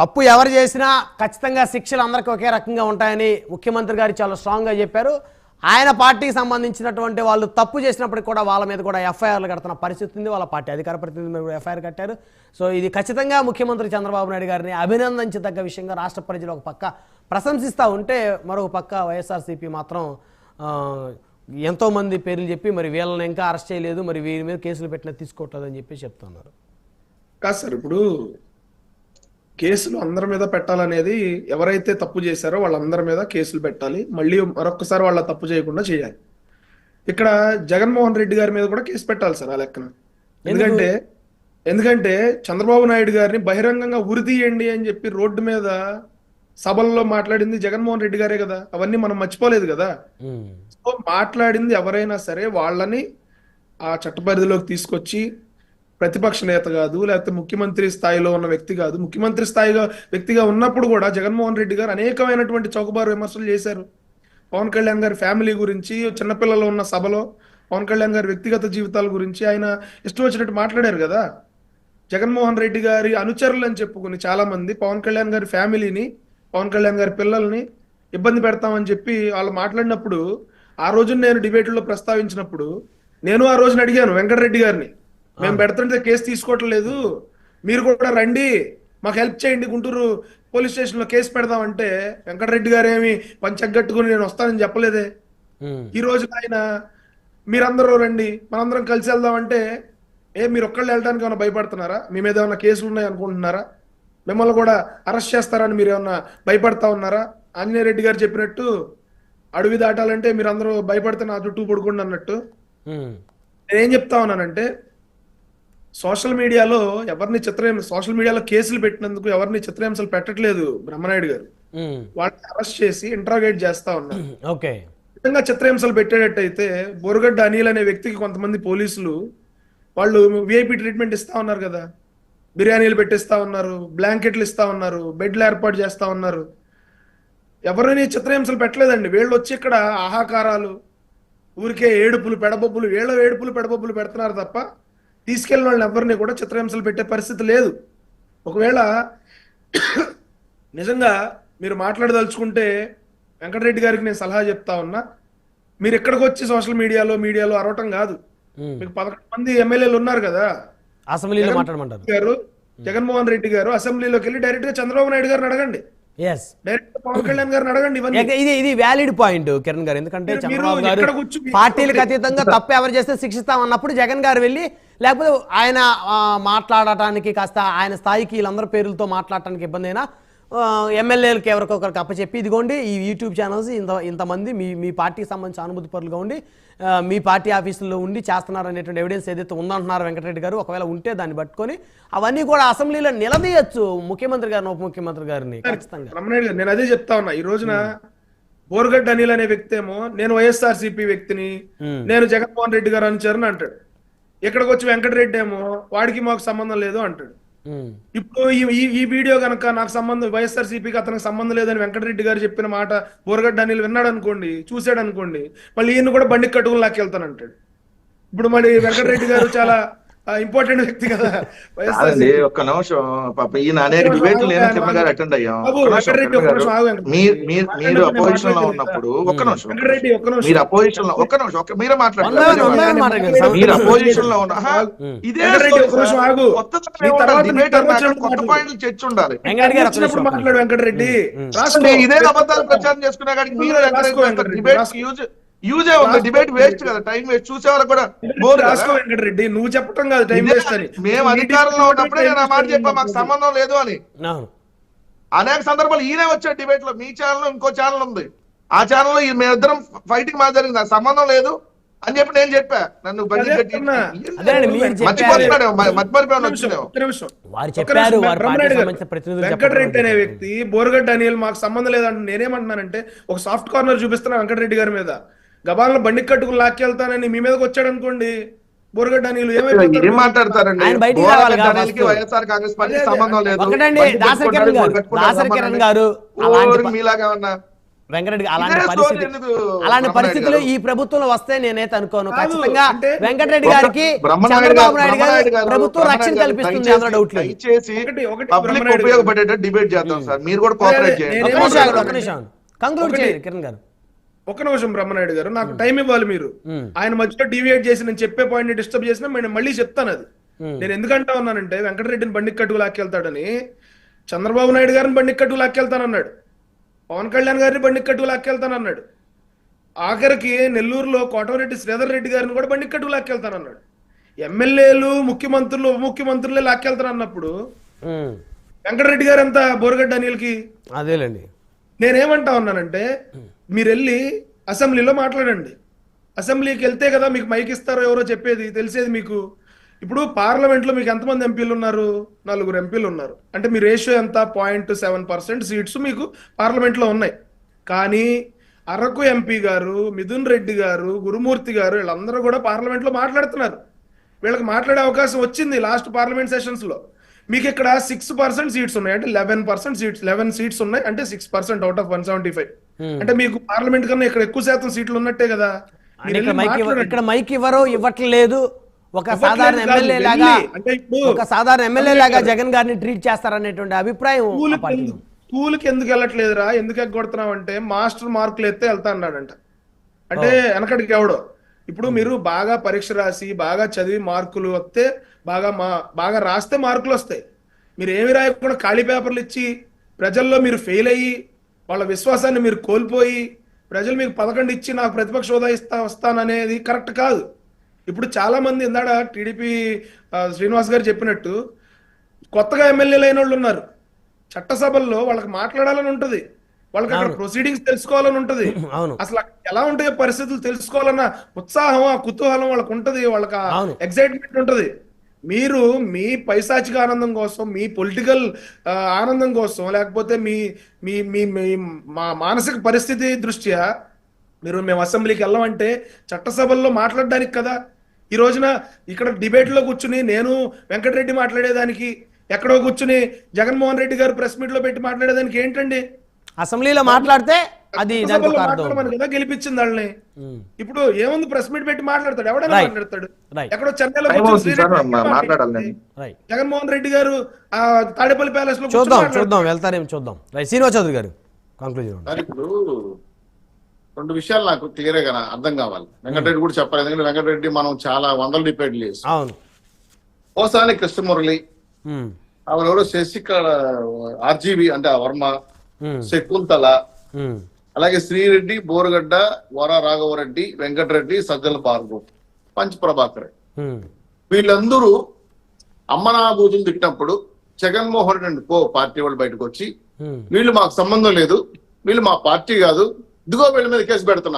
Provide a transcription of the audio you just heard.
తప్పు ఎవరు చేసినా ఖచ్చితంగా శిక్షలు అందరికీ ఒకే రకంగా ఉంటాయని ముఖ్యమంత్రి గారు చాలా స్ట్రాంగ్గా చెప్పారు. ఆయన పార్టీకి సంబంధించినటువంటి వాళ్ళు తప్పు చేసినప్పటికి కూడా వాళ్ళ మీద కూడా ఎఫ్ఐఆర్లు కడుతున్న పరిస్థితి ఉంది. వాళ్ళ పార్టీ అధికార ప్రతినిధి మీద కూడా ఎఫ్ఐఆర్ కట్టారు. సో ఇది ఖచ్చితంగా ముఖ్యమంత్రి చంద్రబాబు నాయుడు గారిని అభినందించదగ్గ విషయంగా రాష్ట్ర ప్రజలు ఒక పక్క ప్రశంసిస్తూ ఉంటే, మరొక పక్క వైఎస్ఆర్సీపీ మాత్రం ఎంతోమంది పేర్లు చెప్పి మరి వీళ్ళని ఇంకా అరెస్ట్ చేయలేదు, మరి వీరి మీద కేసులు పెట్టినా తీసుకోవట్లేదు అని చెప్పి చెప్తున్నారు. కాదు సార్, ఇప్పుడు కేసులు అందరి మీద పెట్టాలనేది, ఎవరైతే తప్పు చేశారో వాళ్ళందరి మీద కేసులు పెట్టాలి, మళ్ళీ మరొకసారి వాళ్ళ తప్పు చేయకుండా చేయాలి. ఇక్కడ జగన్మోహన్ రెడ్డి గారి మీద కూడా కేసు పెట్టాలి సార్ ఆ లెక్కన. ఎందుకంటే చంద్రబాబు నాయుడు గారిని బహిరంగంగా ఉరితీయండి అని చెప్పి రోడ్డు మీద సభల్లో మాట్లాడింది జగన్మోహన్ రెడ్డి గారే కదా. అవన్నీ మనం మర్చిపోలేదు కదా. సో మాట్లాడింది ఎవరైనా సరే వాళ్ళని ఆ చట్ట పరిధిలోకి తీసుకొచ్చి, ప్రతిపక్ష నేత కాదు, లేకపోతే ముఖ్యమంత్రి స్థాయిలో ఉన్న వ్యక్తి కాదు, ముఖ్యమంత్రి స్థాయిగా వ్యక్తిగా ఉన్నప్పుడు కూడా జగన్మోహన్ రెడ్డి గారు అనేకమైనటువంటి చౌకబారు విమర్శలు చేశారు. పవన్ కళ్యాణ్ గారి ఫ్యామిలీ గురించి, చిన్నపిల్లలు ఉన్న సభలో పవన్ కళ్యాణ్ గారి వ్యక్తిగత జీవితాల గురించి ఆయన ఇష్టం వచ్చినట్టు మాట్లాడారు కదా. జగన్మోహన్ రెడ్డి గారి అనుచరులు అని చెప్పుకుని చాలా మంది పవన్ కళ్యాణ్ గారి ఫ్యామిలీని, పవన్ కళ్యాణ్ గారి పిల్లల్ని ఇబ్బంది పెడతామని చెప్పి వాళ్ళు మాట్లాడినప్పుడు, ఆ రోజు నేను డిబేట్లో ప్రస్తావించినప్పుడు నేను ఆ రోజున అడిగాను వెంకటరెడ్డి గారిని, మేము పెడుతుంటే కేసు తీసుకోవట్లేదు, మీరు కూడా రండి మాకు హెల్ప్ చేయండి, గుంటూరు పోలీస్ స్టేషన్ లో కేసు పెడదామంటే వెంకటరెడ్డి గారు ఏమి పంచగట్టుకుని నేను వస్తానని చెప్పలేదే. ఈ రోజు ఆయన మీరందరూ రండి మనందరం కలిసి వెళ్దామంటే, మీరు ఒక్కళ్ళు వెళ్ళడానికి ఏమైనా భయపడుతున్నారా? మీ మీద ఏమైనా కేసులు ఉన్నాయి అనుకుంటున్నారా? మిమ్మల్ని కూడా అరెస్ట్ చేస్తారని మీరు ఏమన్నా భయపడతా ఉన్నారా? ఆంజనేయ రెడ్డి గారు చెప్పినట్టు అడవి దాటాలంటే మీరు అందరూ భయపడితే నా చుట్టూ పడుకోండి అన్నట్టు. నేనేం చెప్తా ఉన్నానంటే, సోషల్ మీడియాలో సోషల్ మీడియాలో కేసులు పెట్టినందుకు ఎవరిని చిత్రహింసలు పెట్టట్లేదు బ్రహ్మనాయుడు గారు. వాళ్ళని అరెస్ట్ చేసి ఇంట్రాగేట్ చేస్తా ఉన్నారు. నిజంగా చిత్రహింసలు పెట్టేటట్టయితే బోరుగడ్డ అనిల్ అనే వ్యక్తికి కొంతమంది పోలీసులు వాళ్ళు విఐపి ట్రీట్మెంట్ ఇస్తా ఉన్నారు కదా, బిర్యానీలు పెట్టిస్తా ఉన్నారు, బ్లాంకెట్లు ఇస్తా ఉన్నారు, బెడ్లు ఏర్పాటు చేస్తా ఉన్నారు. ఎవరిని చిత్రహింసలు పెట్టలేదండి. వీళ్ళు వచ్చి ఇక్కడ ఆహాకారాలు, ఊరికే ఏడుపులు పెడబొబ్బులు, ఏడుపులు పెడబొబ్బులు పెడుతున్నారు తప్ప తీసుకెళ్ళిన వాళ్ళని ఎవరిని కూడా చిత్రహింసలు పెట్టే పరిస్థితి లేదు. ఒకవేళ నిజంగా మీరు మాట్లాడదలుచుకుంటే వెంకటరెడ్డి గారికి నేను సలహా చెప్తా ఉన్నా, మీరు ఎక్కడికి వచ్చి సోషల్ మీడియాలో అరవటం కాదు. మీకు 11 మంది ఎమ్మెల్యేలు ఉన్నారు కదా, అసెంబ్లీలో మాట్లాడమంటారు. జగన్మోహన్ రెడ్డి గారు అసెంబ్లీలోకి వెళ్ళి డైరెక్ట్ గా చంద్రబాబు నాయుడు గారిని అడగండి, డైరెక్ట్ పవన్ కళ్యాణ్ గారిని అడగండి. ఇది వ్యాలిడ్ పాయింట్ కిరణ్ గారు. ఎందుకంటే చంద్రబాబు గారు పార్టీలకు అతీతంగా తప్పు ఎవరు చేస్తే శిక్షిస్తామన్నప్పుడు జగన్ గారు వెళ్ళి, లేకపోతే ఆయన మాట్లాడటానికి కాస్త ఆయన స్థాయికి వీళ్ళందరి పేర్లతో మాట్లాడటానికి ఇబ్బంది అయినా ఎమ్మెల్యేలకు ఎవరికొకరికి అప్పచెప్పి, ఇదిగోండి ఈ యూట్యూబ్ ఛానల్స్ ఇంతమంది మీ పార్టీకి సంబంధించి అనుమతి పరులుగా ఉండి మీ పార్టీ ఆఫీసుల్లో ఉండి చేస్తున్నారు అనేటువంటి ఎవిడెన్స్ ఏదైతే ఉందంటున్నారు వెంకటరెడ్డి గారు, ఒకవేళ ఉంటే దాన్ని పట్టుకొని అవన్నీ కూడా అసెంబ్లీలో నిలదీయచ్చు ముఖ్యమంత్రి గారిని, ఉప ముఖ్యమంత్రి గారిని. ఖచ్చితంగా నేను అదే చెప్తా ఉన్నా. ఈ రోజున బోరుగడ్డ అనిల్ అనే వ్యక్తి ఏమో నేను వైఎస్ఆర్సీపీ వ్యక్తిని, నేను జగన్మోహన్ రెడ్డి గారు అనుచరుని అంటాడు. ఇక్కడికి వచ్చి వెంకటరెడ్డి ఏమో వాడికి మాకు సంబంధం లేదు అంటాడు. ఇప్పుడు ఈ వీడియో కనుక నాకు సంబంధం, వైఎస్ఆర్సీపీకి అతనికి సంబంధం లేదని వెంకటరెడ్డి గారు చెప్పిన మాట బోరుగడ్డ అనిల్ విన్నాడు అనుకోండి, చూసాడు అనుకోండి, మళ్ళీ ఈయన కూడా బండికి కట్టుకుని లాక్కెళ్తానంటాడు. ఇప్పుడు మరి వెంకటరెడ్డి గారు చాలా ఇంపార్టెంట్ వ్యక్తి కదా. ఒక్క నిమిషం, ఈయన అనేక డిబేట్లు నేను కిరణ్ గారు అటెండ్ అయ్యాం. మీరు అపోజిషన్ లో ఉన్నప్పుడు ఒక్క నిమిషం, మీరు అపోజిషన్ లో ఒక్క నిమిషం మీరే మాట్లాడారు. మీరు అపోజిషన్ లో ఉన్న ఇదే కొత్త పాయింట్లు చర్చ ఉండాలి. వెంకటరెడ్డి ఇదే అబద్ధాలు ప్రచారం చేసుకునే కాడికి మీరు డిబేట్ యూజే ఉంది, డిబేట్ వేస్ట్ కదా, టైం వేస్ట్. చూసేవారు కూడా వెంకటరెడ్డి నువ్వు చెప్పడం కాదు టైం వేస్ట్ అని. మేము అధికారంలో ఉన్నప్పుడే నేను ఆ మాట చెప్పా మాకు సంబంధం లేదు అని. అనేక సందర్భాలు ఈయనే వచ్చాడు డిబేట్ లో. మీ ఛానల్ ఇంకో ఛానల్ ఉంది, ఆ ఛానల్లో మేమిద్దరం ఫైటింగ్ మాకు జరిగింది, సంబంధం లేదు అని చెప్పి నేను చెప్పా. నన్ను వెంకటరెడ్డి అనే వ్యక్తి బోరుగడ్డ అనిల్ మాకు సంబంధం లేదంటే నేనేమంటున్నానంటే, ఒక సాఫ్ట్ కార్నర్ చూపిస్తున్నా వెంకటరెడ్డి గారి మీద. గబాలను బండికి కట్టుకుని లాక్కెళ్తానని మీ మీదకి వచ్చాడు అనుకోండి, బోరుగడ్డ అనిల్ ఏం మాట్లాడతారండి? వైఎస్ఆర్ కాంగ్రెస్ పార్టీ సంబంధం లేదు, మీలాగా ఉన్నా వెంకటరెడ్డి ఇదే story ఎందుకు అలాంటి బ్రహ్మనాయుడు పరిస్థితులు గారు? ఈ ప్రభుత్వంలో వస్తే నేనైతే అనుకోను. కాదు, ఖచ్చితంగా అంటే వెంకటరెడ్డి గారికి చంద్రబాబు నాయుడు గారు ప్రభుత్వం రక్షణ కల్పిస్తుంది, అందులో డౌట్ లేదు. దయచేసి ఒకటి పబ్లిక్ బ్రహ్మనాయుడు ఉపయోగపడేట డిబేట్ చేద్దాం సార్, మీరు కూడా కోఆపరేట్ చేయండి. ఒక నిమిషం కంక్లూడ్ చేయండి కిరణ్ గారు. ఒక నిమిషం బ్రహ్మనాయుడు గారు, నాకు టైం ఇవ్వాలి మీరు. ఆయన మధ్యలో డివియేట్ చేసి నేను చెప్పే పాయింట్ ని డిస్టర్బ్ చేసినా నేను మళ్ళీ చెప్తాను అది. నేను ఎందుకంటా ఉన్నానంటే వెంకటరెడ్డిని బండికి కట్టుకు లాక్కెళ్తాడని, చంద్రబాబు నాయుడు గారిని బండికి కట్టుకు లాక్కెళ్తానన్నాడు, పవన్ కళ్యాణ్ గారిని బండికి కట్టుకు లాక్కెళ్తానన్నాడు, ఆఖరికి నెల్లూరులో కోటమిరెడ్డి శ్రీధర్ రెడ్డి గారిని కూడా బండికి కట్టుకు లాక్కెళ్తానన్నాడు. ఎమ్మెల్యేలు, ముఖ్యమంత్రులు, ఉప ముఖ్యమంత్రులే లాక్కెళ్తానన్నప్పుడు వెంకటరెడ్డి గారు ఎంత బోరగడ్డ అనిల్కి? అదేలేండి. నేనేమంటా ఉన్నానంటే మీరు వెళ్ళి అసెంబ్లీలో మాట్లాడండి. అసెంబ్లీకి వెళ్తే కదా మీకు మైక్ ఇస్తారో ఎవరో చెప్పేది, తెలిసేది మీకు. ఇప్పుడు పార్లమెంట్లో మీకు ఎంతమంది ఎంపీలు ఉన్నారు? 4 ఎంపీలు ఉన్నారు. అంటే మీ రేషియో ఎంత? 0.7% సీట్స్ మీకు పార్లమెంట్లో ఉన్నాయి. కానీ అరకు ఎంపీ గారు, మిథున్ రెడ్డి గారు, గురుమూర్తి గారు వీళ్ళందరూ కూడా పార్లమెంట్లో మాట్లాడుతున్నారు. వీళ్ళకి మాట్లాడే అవకాశం వచ్చింది లాస్ట్ పార్లమెంట్ సెషన్స్ లో. మీకు ఇక్కడ 6% సీట్స్ ఉన్నాయి, అంటే 11 సీట్స్ ఉన్నాయి, అంటే 6% అవుట్ ఆఫ్ 175. అంటే మీకు పార్లమెంట్ కన్నా ఇక్కడ ఎక్కువ శాతం సీట్లు ఉన్నట్టే కదా. ఇక్కడ మైక్ ఇవ్వట్లేదు. ఒక సాధారణ ఎమ్మెల్యే లాగా, అంటే ఒక సాధారణ ఎమ్మెల్యే లాగా జగన్ గారిని ట్రీట్ చేస్తారనేటువంటి అభిప్రాయం. స్కూల్కి ఎందుకు వెళ్ళట్లేదురా, ఎందుకు ఎగ్గొడుతున్నావు అంటే మాస్టర్ మార్కులు ఎత్తే వెళ్తా అన్నాడంట. అంటే వెనకడికి ఎవడో. ఇప్పుడు మీరు బాగా పరీక్ష రాసి బాగా చదివి మార్కులు వస్తే బాగా రాస్తే మార్కులు వస్తాయి. మీరు ఏమి రాయకుండా ఖాళీ పేపర్లు ఇచ్చి ప్రజల్లో మీరు ఫెయిల్ అయ్యి వాళ్ళ విశ్వాసాన్ని మీరు కోల్పోయి ప్రజలు మీకు 11 ఇచ్చి నాకు ప్రతిపక్ష హోదా వస్తాననేది కరెక్ట్ కాదు. ఇప్పుడు చాలా మంది ఇందాడ టీడీపీ శ్రీనివాస్ గారు చెప్పినట్టు కొత్తగా ఎమ్మెల్యేలు అయిన వాళ్ళు ఉన్నారు. చట్టసభల్లో వాళ్ళకి మాట్లాడాలని ఉంటది, వాళ్ళకి అక్కడ ప్రొసీడింగ్స్ తెలుసుకోవాలని ఉంటది. అసలు ఎలా ఉంటాయో పరిస్థితులు తెలుసుకోవాలన్న ఉత్సాహం, ఆ కుతూహలం వాళ్ళకి ఉంటది, వాళ్ళకి ఎక్సైట్మెంట్ ఉంటది. మీరు మీ పైశాచిక ఆనందం కోసం, మీ పొలిటికల్ ఆనందం కోసం, లేకపోతే మీ మా మానసిక పరిస్థితి దృష్ట్యా మేము అసెంబ్లీకి వెళ్ళమంటే చట్టసభల్లో మాట్లాడడానికి కదా. ఈ రోజున ఇక్కడ డిబేట్ లో కూర్చుని నేను వెంకటరెడ్డి మాట్లాడేదానికి, ఎక్కడో కూర్చుని జగన్మోహన్ రెడ్డి గారు ప్రెస్ మీట్ లో పెట్టి మాట్లాడేదానికి ఏంటండి? అసెంబ్లీలో మాట్లాడితే అది మాట్లాడమని కదా గెలిపించింది వాళ్ళని. ఇప్పుడు ఏముంది, ప్రెస్ మీట్ పెట్టి మాట్లాడతాడు, ఎవడైనా మాట్లాడతాడు. ఎక్కడో చెన్నైలో జగన్మోహన్ రెడ్డి గారు తాడేపల్లి ప్యాలెస్ లో చూద్దాం వెళ్తారేమో చూద్దాం. శ్రీనివాస్ చౌదరి గారు కంక్లూజన్. ఇప్పుడు 2 విషయాలు నాకు క్లియర్ గా అర్థం కావాలి. వెంకటరెడ్డి కూడా చెప్పాలి, ఎందుకంటే వెంకటరెడ్డి మనం చాలా 100 డిబేట్లు చేస్తాం. పోసాని కృష్ణమురళి, ఎవరెవరో శశికళ, ఆర్జీవి అంటే వర్మ, శకుంతల, అలాగే శ్రీరెడ్డి, బోరగడ్డ, వర రాఘవరెడ్డి, వెంకటరెడ్డి, సజ్జల భార్గవ్, పంచ్ ప్రభాకర్, వీళ్ళందరూ అమ్మనాభూతులు తిట్టినప్పుడు జగన్మోహన్ రెడ్డి పార్టీ వాళ్ళు బయటకు వచ్చి వీళ్ళు మాకు సంబంధం లేదు, వీళ్ళు మా పార్టీ కాదు, ఇదిగో వీళ్ళ మీద కేసు పెడుతున్నారు.